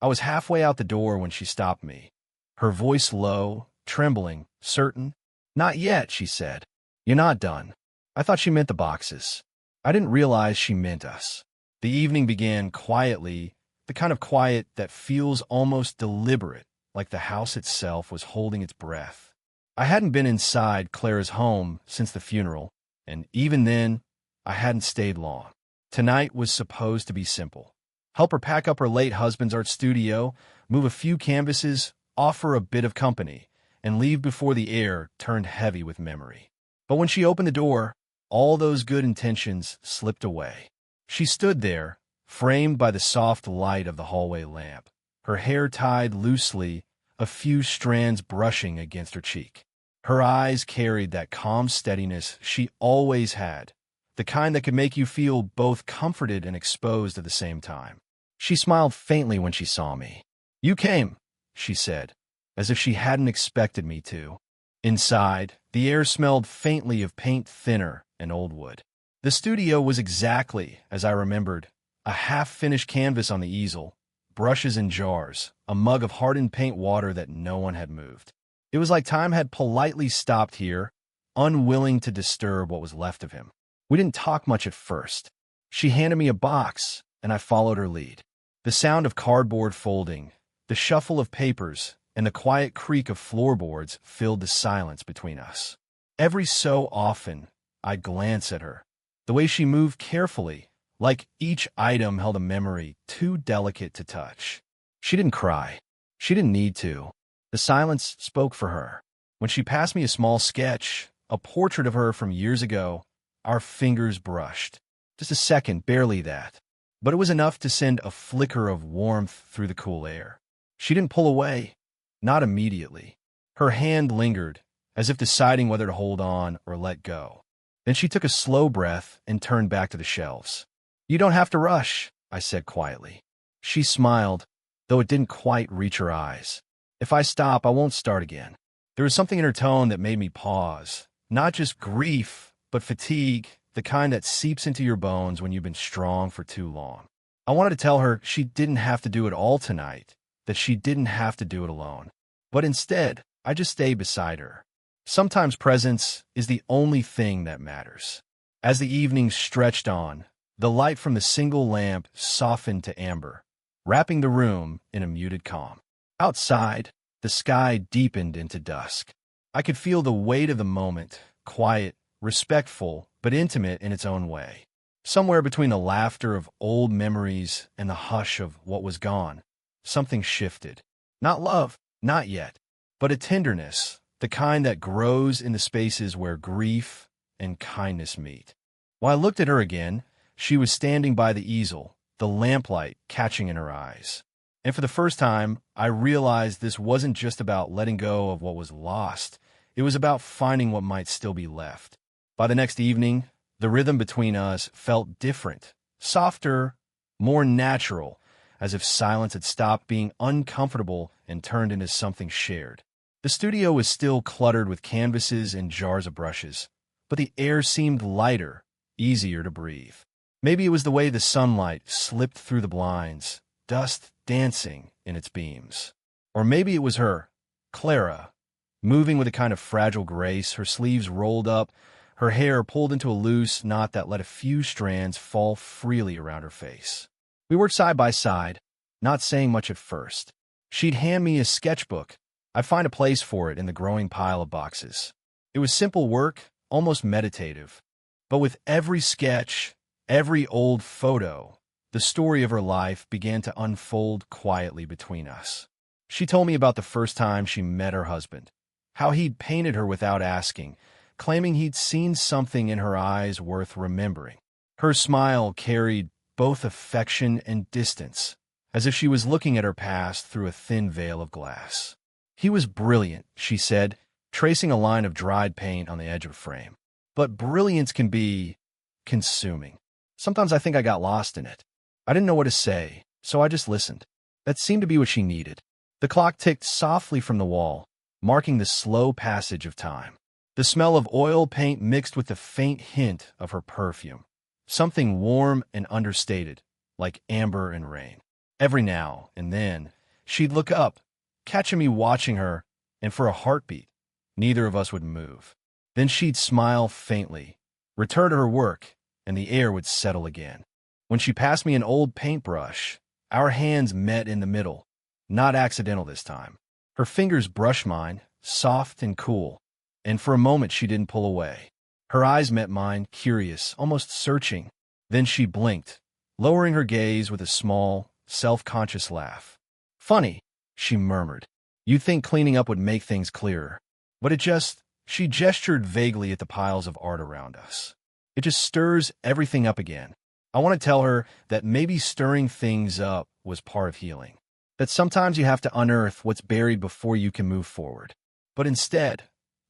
I was halfway out the door when she stopped me, her voice low, trembling, certain. "Not yet," she said. "You're not done." I thought she meant the boxes. I didn't realize she meant us. The evening began quietly, the kind of quiet that feels almost deliberate, like the house itself was holding its breath. I hadn't been inside Clara's home since the funeral, and even then, I hadn't stayed long. Tonight was supposed to be simple. Help her pack up her late husband's art studio, move a few canvases, offer a bit of company, and leave before the air turned heavy with memory. But when she opened the door, all those good intentions slipped away. She stood there, framed by the soft light of the hallway lamp, her hair tied loosely, a few strands brushing against her cheek. Her eyes carried that calm steadiness she always had, the kind that could make you feel both comforted and exposed at the same time. She smiled faintly when she saw me. "You came," she said, as if she hadn't expected me to. Inside, the air smelled faintly of paint thinner and old wood. The studio was exactly as I remembered, a half-finished canvas on the easel, brushes in jars, a mug of hardened paint water that no one had moved. It was like time had politely stopped here, unwilling to disturb what was left of him. We didn't talk much at first. She handed me a box, and I followed her lead. The sound of cardboard folding, the shuffle of papers, and the quiet creak of floorboards filled the silence between us. Every so often, I'd glance at her, the way she moved carefully, like each item held a memory too delicate to touch. She didn't cry. She didn't need to. The silence spoke for her. When she passed me a small sketch, a portrait of her from years ago, our fingers brushed. Just a second, barely that. But it was enough to send a flicker of warmth through the cool air. She didn't pull away. Not immediately. Her hand lingered, as if deciding whether to hold on or let go. Then she took a slow breath and turned back to the shelves. "You don't have to rush," I said quietly. She smiled, though it didn't quite reach her eyes. "If I stop, I won't start again." There was something in her tone that made me pause. Not just grief, but fatigue, the kind that seeps into your bones when you've been strong for too long. I wanted to tell her she didn't have to do it all tonight, that she didn't have to do it alone. But instead, I just stayed beside her. Sometimes presence is the only thing that matters. As the evening stretched on, the light from the single lamp softened to amber, wrapping the room in a muted calm. Outside, the sky deepened into dusk. I could feel the weight of the moment, quiet, respectful, but intimate in its own way. Somewhere between the laughter of old memories and the hush of what was gone, something shifted. Not love, not yet, but a tenderness, the kind that grows in the spaces where grief and kindness meet. While I looked at her again, she was standing by the easel, the lamplight catching in her eyes. And for the first time, I realized this wasn't just about letting go of what was lost. It was about finding what might still be left. By the next evening, the rhythm between us felt different, softer, more natural, as if silence had stopped being uncomfortable and turned into something shared. The studio was still cluttered with canvases and jars of brushes, but the air seemed lighter, easier to breathe. Maybe it was the way the sunlight slipped through the blinds, dust dancing in its beams. Or maybe it was her, Clara, moving with a kind of fragile grace, her sleeves rolled up, her hair pulled into a loose knot that let a few strands fall freely around her face. We worked side by side, not saying much at first. She'd hand me a sketchbook. I'd find a place for it in the growing pile of boxes. It was simple work, almost meditative. But with every sketch, every old photo, the story of her life began to unfold quietly between us. She told me about the first time she met her husband, how he'd painted her without asking, claiming he'd seen something in her eyes worth remembering. Her smile carried both affection and distance, as if she was looking at her past through a thin veil of glass. "He was brilliant," she said, tracing a line of dried paint on the edge of a frame. "But brilliance can be consuming. Sometimes I think I got lost in it. I didn't know what to say, so I just listened." That seemed to be what she needed. The clock ticked softly from the wall, marking the slow passage of time. The smell of oil paint mixed with the faint hint of her perfume. Something warm and understated, like amber and rain. Every now and then, she'd look up, catching me watching her, and for a heartbeat, neither of us would move. Then she'd smile faintly, return to her work, and the air would settle again. When she passed me an old paintbrush, our hands met in the middle, not accidental this time. Her fingers brushed mine, soft and cool, and for a moment she didn't pull away. Her eyes met mine, curious, almost searching. Then she blinked, lowering her gaze with a small, self-conscious laugh. "Funny," she murmured. "You'd think cleaning up would make things clearer. But she gestured vaguely at the piles of art around us. It just stirs everything up again." I want to tell her that maybe stirring things up was part of healing. That sometimes you have to unearth what's buried before you can move forward. But instead,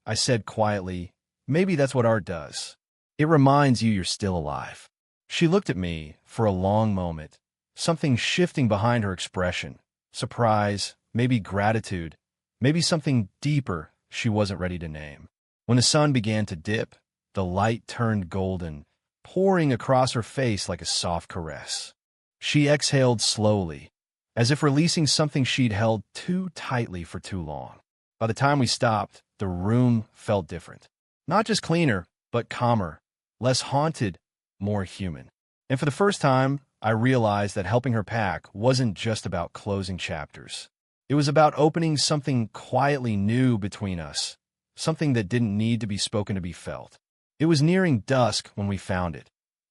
I said quietly, maybe that's what art does. It reminds you you're still alive. She looked at me for a long moment, something shifting behind her expression. Surprise, maybe gratitude, maybe something deeper she wasn't ready to name. When the sun began to dip, the light turned golden, pouring across her face like a soft caress. She exhaled slowly, as if releasing something she'd held too tightly for too long. By the time we stopped, the room felt different. Not just cleaner, but calmer, less haunted, more human. And for the first time, I realized that helping her pack wasn't just about closing chapters. It was about opening something quietly new between us, something that didn't need to be spoken to be felt. It was nearing dusk when we found it,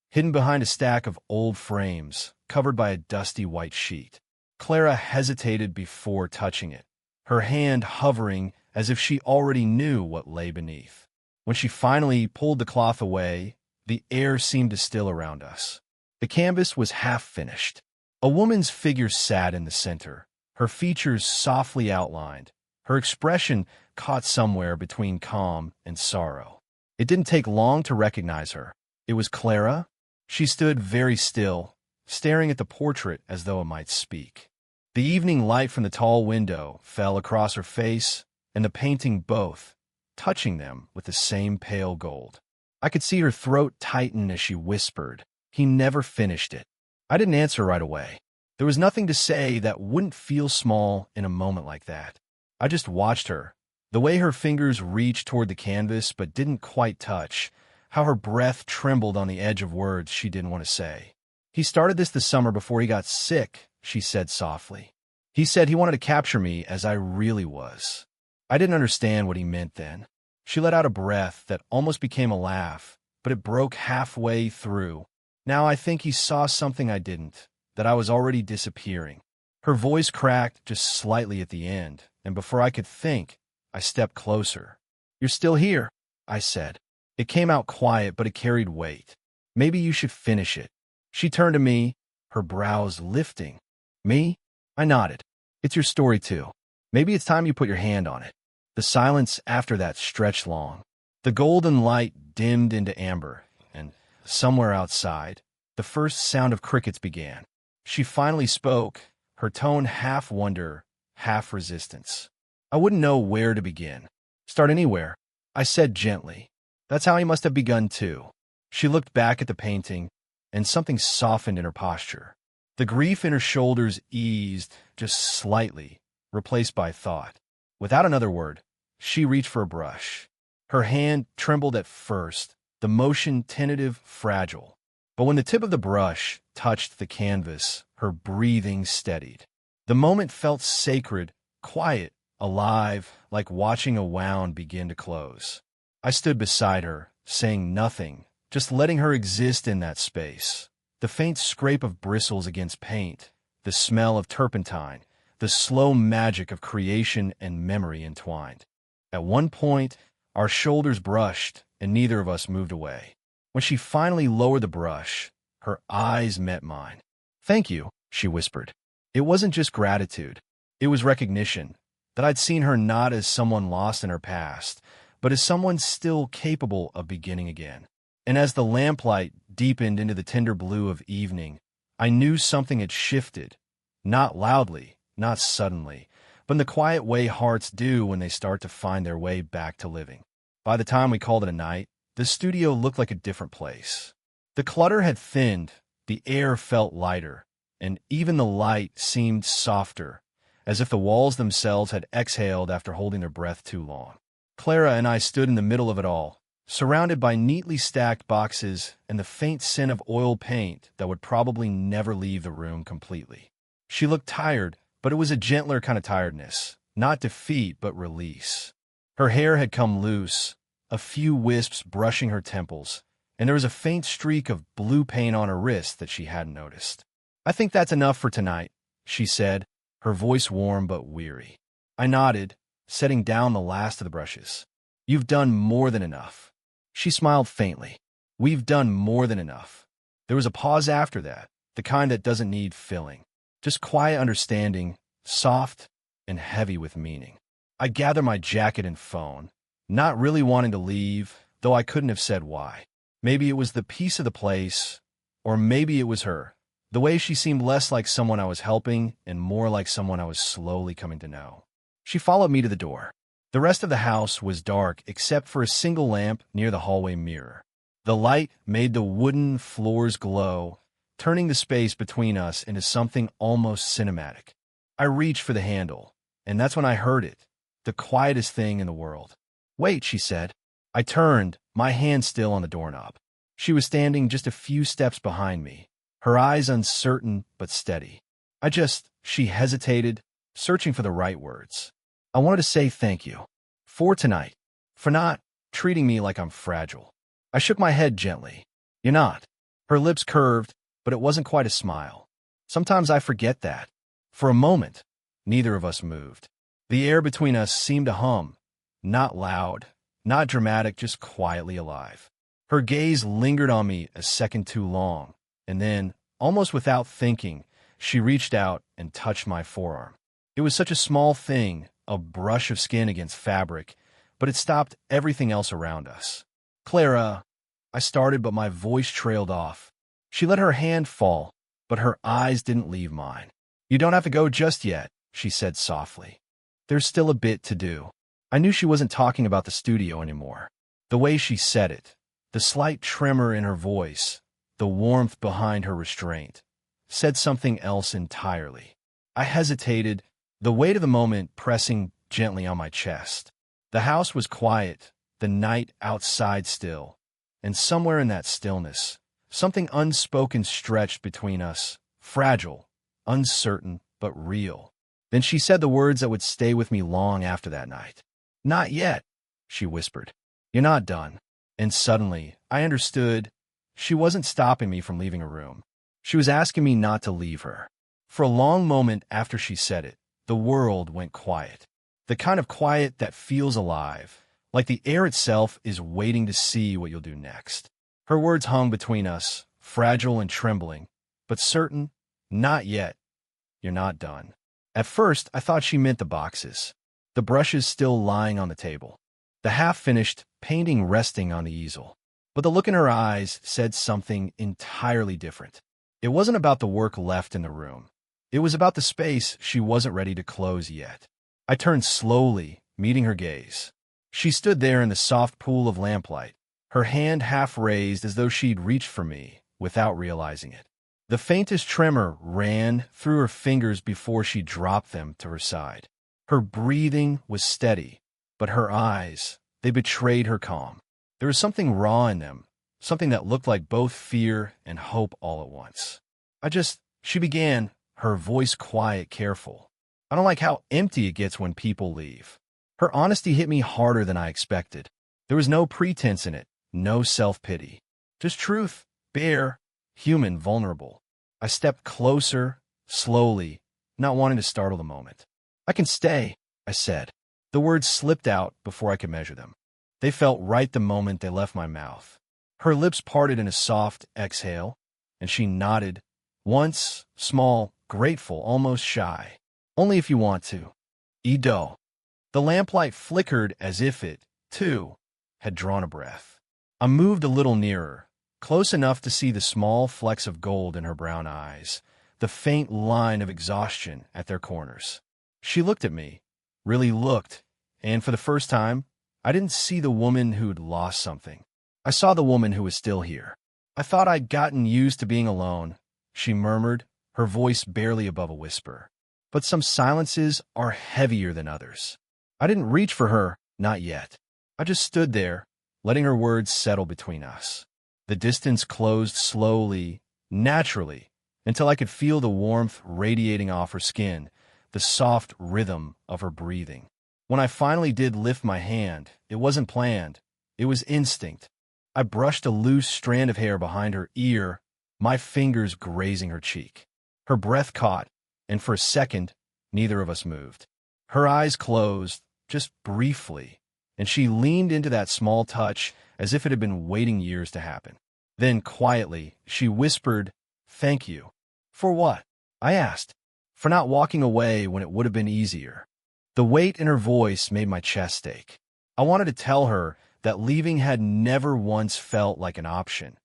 hidden behind a stack of old frames, covered by a dusty white sheet. Clara hesitated before touching it, her hand hovering as if she already knew what lay beneath. When she finally pulled the cloth away, the air seemed to still around us. The canvas was half finished. A woman's figure sat in the center, her features softly outlined, her expression caught somewhere between calm and sorrow. It didn't take long to recognize her. It was Clara. She stood very still, staring at the portrait as though it might speak. The evening light from the tall window fell across her face and the painting both, touching them with the same pale gold. I could see her throat tighten as she whispered, "He never finished it." I didn't answer right away. There was nothing to say that wouldn't feel small in a moment like that. I just watched her, the way her fingers reached toward the canvas but didn't quite touch, how her breath trembled on the edge of words she didn't want to say. "He started this the summer before he got sick," she said softly. "He said he wanted to capture me as I really was." I didn't understand what he meant then. She let out a breath that almost became a laugh, but it broke halfway through. "Now I think he saw something I didn't, that I was already disappearing." Her voice cracked just slightly at the end, and before I could think, I stepped closer. "You're still here," I said. It came out quiet, but it carried weight. "Maybe you should finish it." She turned to me, her brows lifting. "Me?" I nodded. "It's your story too. Maybe it's time you put your hand on it." The silence after that stretched long. The golden light dimmed into amber, and somewhere outside, the first sound of crickets began. She finally spoke, her tone half wonder, half resistance. I wouldn't know where to begin. "Start anywhere," I said gently. "That's how he must have begun too." She looked back at the painting, and something softened in her posture. The grief in her shoulders eased just slightly, replaced by thought. Without another word, she reached for a brush. Her hand trembled at first, the motion tentative, fragile. But when the tip of the brush touched the canvas, her breathing steadied. The moment felt sacred, quiet, alive, like watching a wound begin to close. I stood beside her, saying nothing, just letting her exist in that space. The faint scrape of bristles against paint, the smell of turpentine, the slow magic of creation and memory entwined. At one point, our shoulders brushed, and neither of us moved away. When she finally lowered the brush, her eyes met mine. "Thank you," she whispered. It wasn't just gratitude. It was recognition, that I'd seen her not as someone lost in her past, but as someone still capable of beginning again. And as the lamplight deepened into the tender blue of evening, I knew something had shifted, not loudly, not suddenly, but in the quiet way hearts do when they start to find their way back to living. By the time we called it a night, the studio looked like a different place. The clutter had thinned, the air felt lighter, and even the light seemed softer, as if the walls themselves had exhaled after holding their breath too long. Clara and I stood in the middle of it all, surrounded by neatly stacked boxes and the faint scent of oil paint that would probably never leave the room completely. She looked tired, but it was a gentler kind of tiredness, not defeat but release. Her hair had come loose, a few wisps brushing her temples, and there was a faint streak of blue paint on her wrist that she hadn't noticed. "I think that's enough for tonight," she said, her voice warm but weary. I nodded, setting down the last of the brushes. "You've done more than enough." She smiled faintly. "We've done more than enough." There was a pause after that, the kind that doesn't need filling. Just quiet understanding, soft and heavy with meaning. I gathered my jacket and phone, not really wanting to leave, though I couldn't have said why. Maybe it was the peace of the place, or maybe it was her. The way she seemed less like someone I was helping and more like someone I was slowly coming to know. She followed me to the door. The rest of the house was dark except for a single lamp near the hallway mirror. The light made the wooden floors glow, turning the space between us into something almost cinematic. I reached for the handle, and that's when I heard it, the quietest thing in the world. "Wait," she said. I turned, my hand still on the doorknob. She was standing just a few steps behind me, her eyes uncertain but steady. She hesitated, searching for the right words. "I wanted to say thank you. For tonight. For not treating me like I'm fragile." I shook my head gently. "You're not." Her lips curved, but it wasn't quite a smile. Sometimes I forget that. For a moment, neither of us moved. The air between us seemed to hum, not loud, not dramatic, just quietly alive. Her gaze lingered on me a second too long, and then, almost without thinking, she reached out and touched my forearm. It was such a small thing, a brush of skin against fabric, but it stopped everything else around us. "Clara," I started, but my voice trailed off. She let her hand fall, but her eyes didn't leave mine. "You don't have to go just yet," she said softly. "There's still a bit to do." I knew she wasn't talking about the studio anymore. The way she said it, the slight tremor in her voice, the warmth behind her restraint, said something else entirely. I hesitated, the weight of the moment pressing gently on my chest. The house was quiet, the night outside still, and somewhere in that stillness, something unspoken stretched between us, fragile, uncertain, but real. Then she said the words that would stay with me long after that night. "Not yet," she whispered. "You're not done." And suddenly, I understood. She wasn't stopping me from leaving a room. She was asking me not to leave her. For a long moment after she said it, the world went quiet. The kind of quiet that feels alive, like the air itself is waiting to see what you'll do next. Her words hung between us, fragile and trembling, but certain. "Not yet. You're not done." At first, I thought she meant the boxes, the brushes still lying on the table, the half-finished painting resting on the easel. But the look in her eyes said something entirely different. It wasn't about the work left in the room. It was about the space she wasn't ready to close yet. I turned slowly, meeting her gaze. She stood there in the soft pool of lamplight, her hand half raised as though she'd reached for me, without realizing it. The faintest tremor ran through her fingers before she dropped them to her side. Her breathing was steady, but her eyes, they betrayed her calm. There was something raw in them, something that looked like both fear and hope all at once. She began, her voice quiet, careful. "I don't like how empty it gets when people leave." Her honesty hit me harder than I expected. There was no pretense in it, no self-pity. Just truth, bare, human, vulnerable. I stepped closer, slowly, not wanting to startle the moment. "I can stay," I said. The words slipped out before I could measure them. They felt right the moment they left my mouth. Her lips parted in a soft exhale, and she nodded, once, small, grateful, almost shy. "Only if you want to." "Ido." The lamplight flickered as if it, too, had drawn a breath. I moved a little nearer, close enough to see the small flecks of gold in her brown eyes, the faint line of exhaustion at their corners. She looked at me, really looked, and for the first time, I didn't see the woman who'd lost something. I saw the woman who was still here. "I thought I'd gotten used to being alone," she murmured, her voice barely above a whisper. But some silences are heavier than others. I didn't reach for her, not yet. I just stood there, letting her words settle between us. The distance closed slowly, naturally, until I could feel the warmth radiating off her skin, the soft rhythm of her breathing. When I finally did lift my hand, it wasn't planned. It was instinct. I brushed a loose strand of hair behind her ear, my fingers grazing her cheek. Her breath caught, and for a second, neither of us moved. Her eyes closed, just briefly, and she leaned into that small touch as if it had been waiting years to happen. Then, quietly, she whispered, "Thank you." "For what?" I asked. "For not walking away when it would have been easier." The weight in her voice made my chest ache. I wanted to tell her that leaving had never once felt like an option,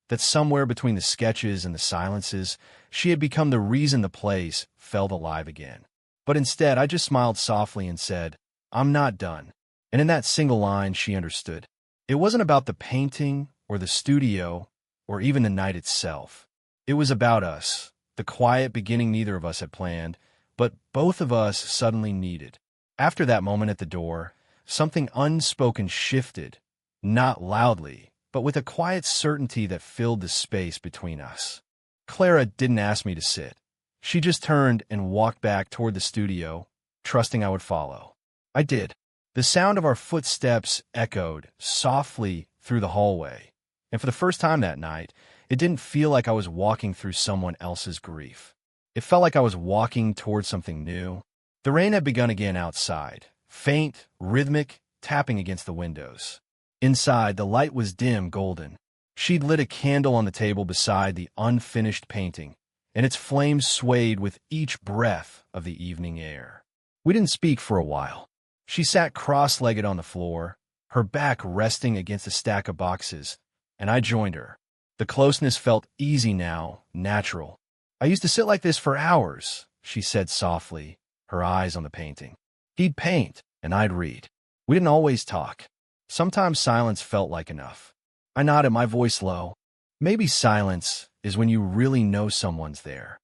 that somewhere between the sketches and the silences, she had become the reason the place felt alive again. But instead, I just smiled softly and said, "I'm not done." And in that single line, she understood. It wasn't about the painting or the studio or even the night itself. It was about us, the quiet beginning neither of us had planned, but both of us suddenly needed. After that moment at the door, something unspoken shifted, not loudly, but with a quiet certainty that filled the space between us. Clara didn't ask me to sit. She just turned and walked back toward the studio, trusting I would follow. I did. The sound of our footsteps echoed softly through the hallway, and for the first time that night, it didn't feel like I was walking through someone else's grief. It felt like I was walking toward something new. The rain had begun again outside, faint, rhythmic, tapping against the windows. Inside, the light was dim, golden. She'd lit a candle on the table beside the unfinished painting, and its flames swayed with each breath of the evening air. We didn't speak for a while. She sat cross-legged on the floor, her back resting against a stack of boxes, and I joined her. The closeness felt easy now, natural. "I used to sit like this for hours," she said softly, her eyes on the painting. "He'd paint, and I'd read. We didn't always talk. Sometimes silence felt like enough." I nodded, my voice low. "Maybe silence is when you really know someone's there."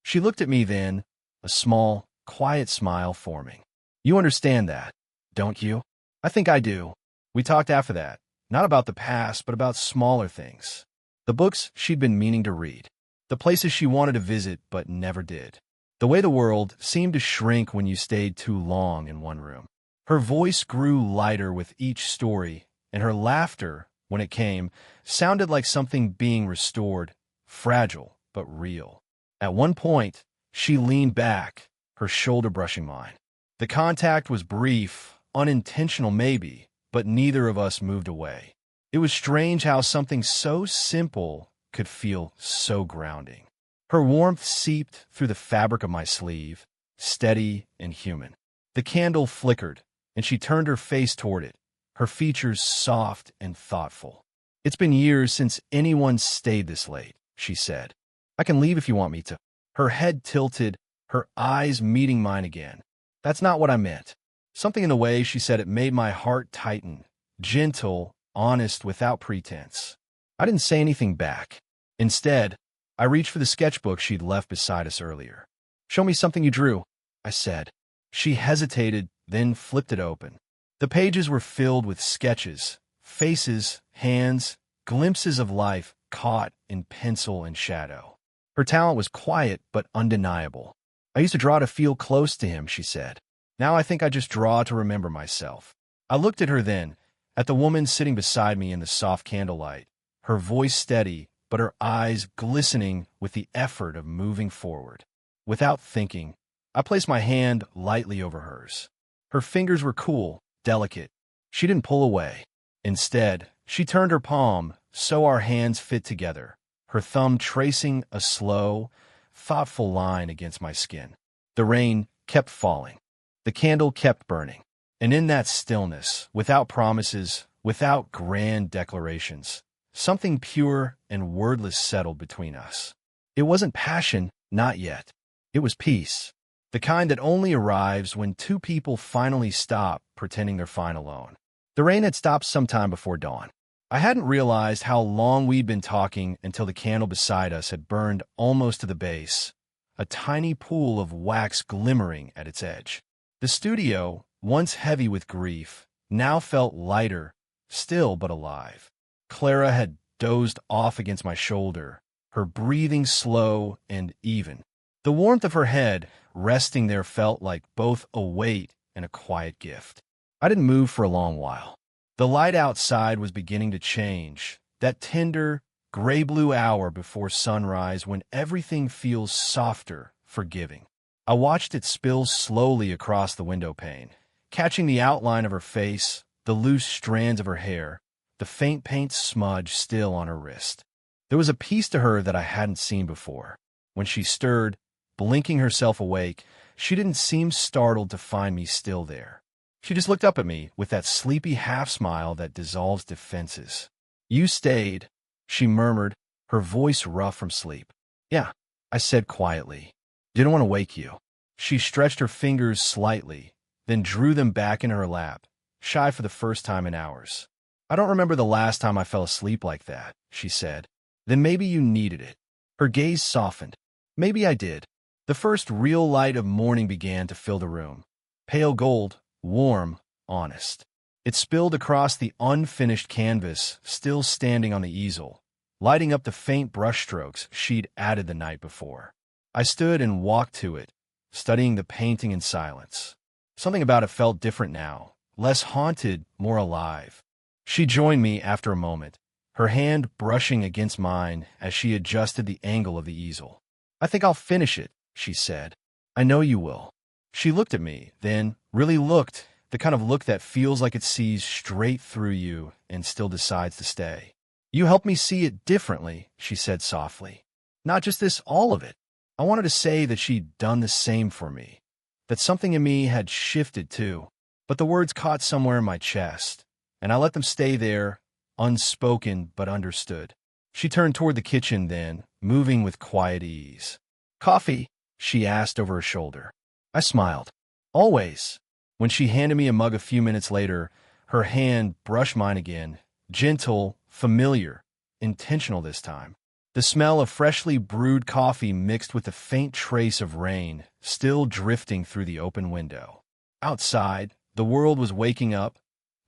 She looked at me then, a small, quiet smile forming. "You understand that, don't you?" "I think I do." We talked after that, not about the past, but about smaller things. The books she'd been meaning to read. The places she wanted to visit but never did. The way the world seemed to shrink when you stayed too long in one room. Her voice grew lighter with each story, and her laughter, when it came, sounded like something being restored, fragile but real. At one point, she leaned back, her shoulder brushing mine. The contact was brief, unintentional maybe, but neither of us moved away. It was strange how something so simple could feel so grounding. Her warmth seeped through the fabric of my sleeve, steady and human. The candle flickered, and she turned her face toward it, her features soft and thoughtful. "It's been years since anyone stayed this late," she said. "I can leave if you want me to." Her head tilted, her eyes meeting mine again. "That's not what I meant." Something in the way she said it made my heart tighten, gentle, honest, without pretense. I didn't say anything back. Instead, I reached for the sketchbook she'd left beside us earlier. "Show me something you drew," I said. She hesitated, then flipped it open. The pages were filled with sketches, faces, hands, glimpses of life caught in pencil and shadow. Her talent was quiet but undeniable. "I used to draw to feel close to him," she said. "Now I think I just draw to remember myself." I looked at her then, at the woman sitting beside me in the soft candlelight, her voice steady, but her eyes glistening with the effort of moving forward. Without thinking, I placed my hand lightly over hers. Her fingers were cool, delicate. She didn't pull away. Instead, she turned her palm, so our hands fit together, her thumb tracing a slow, thoughtful line against my skin. The rain kept falling. The candle kept burning. And in that stillness, without promises, without grand declarations, something pure and wordless settled between us. It wasn't passion, not yet. It was peace. The kind that only arrives when two people finally stop pretending they're fine alone. The rain had stopped sometime before dawn. I hadn't realized how long we'd been talking until the candle beside us had burned almost to the base, a tiny pool of wax glimmering at its edge. The studio, once heavy with grief, now felt lighter, still but alive. Clara had dozed off against my shoulder, her breathing slow and even. The warmth of her head resting there felt like both a weight and a quiet gift. I didn't move for a long while. The light outside was beginning to change, that tender, gray-blue hour before sunrise when everything feels softer, forgiving. I watched it spill slowly across the window pane, catching the outline of her face, the loose strands of her hair, the faint paint smudge still on her wrist. There was a piece to her that I hadn't seen before. When she stirred, blinking herself awake, she didn't seem startled to find me still there. She just looked up at me with that sleepy half-smile that dissolves defenses. "You stayed," she murmured, her voice rough from sleep. "Yeah," I said quietly. "Didn't want to wake you." She stretched her fingers slightly, then drew them back in her lap, shy for the first time in hours. "I don't remember the last time I fell asleep like that," she said. "Then maybe you needed it." Her gaze softened. Maybe I did. The first real light of morning began to fill the room. Pale gold, warm, honest. It spilled across the unfinished canvas still standing on the easel, lighting up the faint brushstrokes she'd added the night before. I stood and walked to it, studying the painting in silence. Something about it felt different now, less haunted, more alive. She joined me after a moment, her hand brushing against mine as she adjusted the angle of the easel. "I think I'll finish it," she said. "I know you will." She looked at me, then really looked, the kind of look that feels like it sees straight through you and still decides to stay. "You helped me see it differently," she said softly. "Not just this, all of it." I wanted to say that she'd done the same for me, that something in me had shifted too, but the words caught somewhere in my chest, and I let them stay there, unspoken but understood. She turned toward the kitchen then, moving with quiet ease. "Coffee?" she asked over her shoulder. I smiled. "Always." When she handed me a mug a few minutes later, her hand brushed mine again, gentle, familiar, intentional this time. The smell of freshly brewed coffee mixed with a faint trace of rain, still drifting through the open window. Outside, the world was waking up,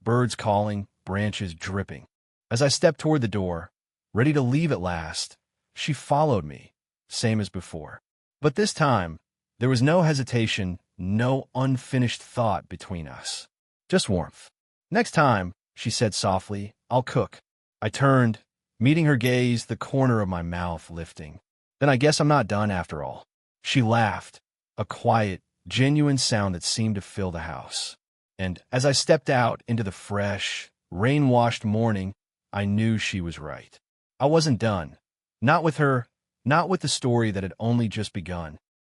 birds calling, branches dripping. As I stepped toward the door, ready to leave at last, she followed me, same as before. But this time, there was no hesitation, no unfinished thought between us. Just warmth. "Next time," she said softly, "I'll cook." I turned, meeting her gaze, the corner of my mouth lifting. "Then I guess I'm not done after all." She laughed, a quiet, genuine sound that seemed to fill the house. And as I stepped out into the fresh, rain-washed morning, I knew she was right. I wasn't done. Not with her, not with the story that had only just begun.